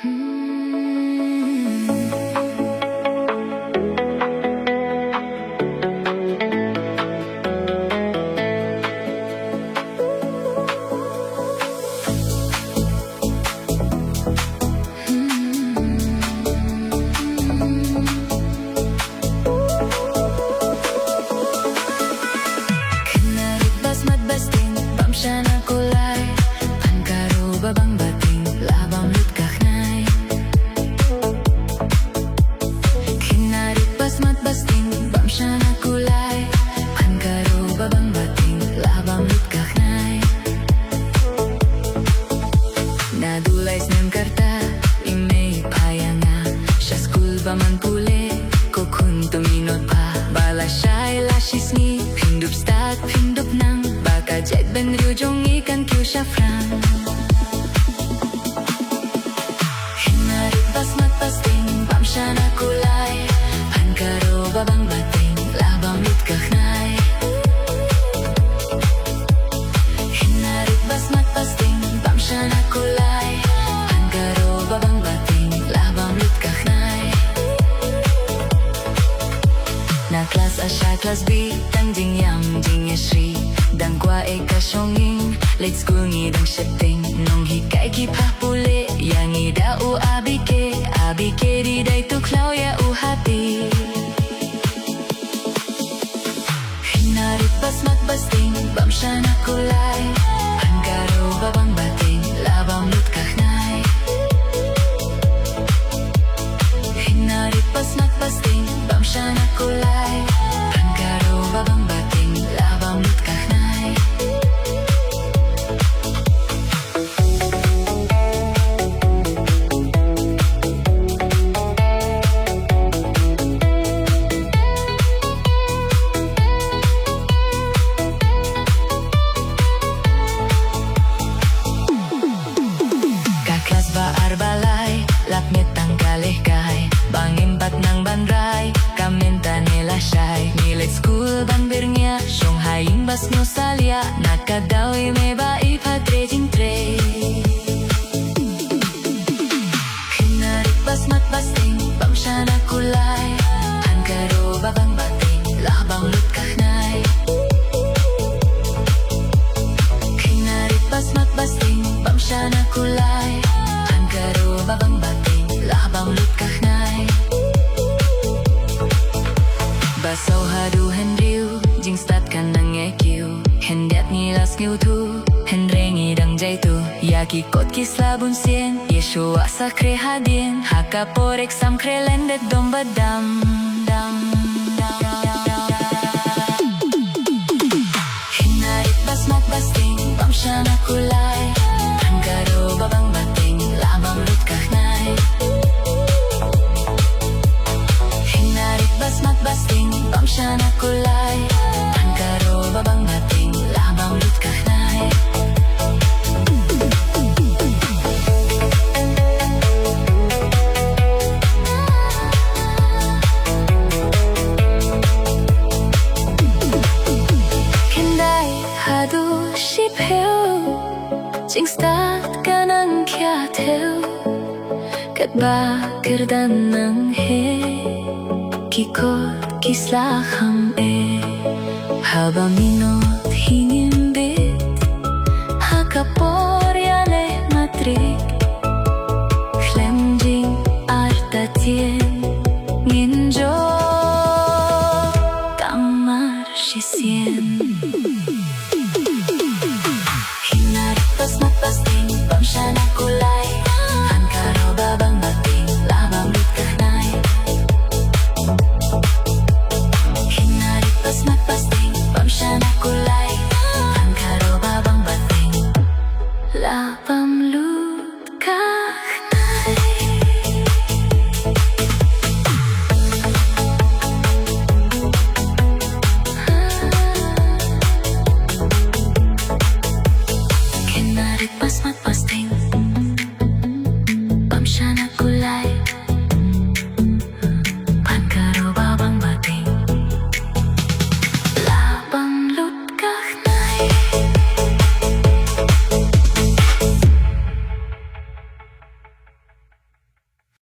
Siya na kulay, pankaro babang bating, labang lut kaknay. Kinarit basmat basting, bam siya na kulay, pankaro babang bating, labang lut kaknay. Nadulay ng karta, imay payanga, siya school ba man puli, kukun tuminod pa, bala siya'y lashis ni, pindup stat, pindup nang, baka jet ben ryu jong ikan kyu siya frang. Hinarit basmat basting, bam siya na kulay, pankaro babang bating, labang lut kaknay. Hinarit basmat basting, bam siya na kulay, pankaro babang bating, labang lut kaknay. Na klas A siya klas B, tang jing yang jing ye shri, dang kwa e ka shonging, late school ngi dang shitting, nong hikai ki pa puli, yang i da u abike di dai tu klau ya u happy. Hinarit basmat basting, bam siya na kulay, pankaro babang bating, labang lut kaknay. Hinarit basmat basting, bam siya na kulay, pankaro babang bating, labang lut kaknay. Kaklas ba arbalay, lapmit ang kalihkay, bangimpat ng banray, kaminta nila siya'y nilit school banbirnya, Shanghai bas no salya, nakadawi may ba ipadre jing tre. Hinarit basmat basting, bam siya na kulay, pankaro babang bating, labang lut kaknay. Hinarit basmat basting, bam siya na kulay, pankaro babang bating, labang lut kaknay. Basaw hadu henriu, jing stat kan nang ekiu, hendiat ngilas ngiu tu, henrengi dang jay tu, yaki kot kisla bun sien, yeshua sakre hadien, haka porek sam krelendet domba dam dam. Hinarit basmat basting, bam siya na kulay, pankaro babang bating, labang lut kaknay. Hinarit basmat basting, bam siya na kulay, pankaro babang bating, labang lut kaknay. Kenday hadu shipeu, jing stat ka nang kya teu, kat ba kerdan nang he, kikot kisla ham e, haba minot hingimbit, hakapor yale matrik, klemjing artatien, nginjo kamar shisien. Hinarit basmat basting, bam siya na kulay, pankaro babang bating, labang lut kaknay. Hinarit basmat basting, bam siya na kulay, pankaro babang bating, labang lut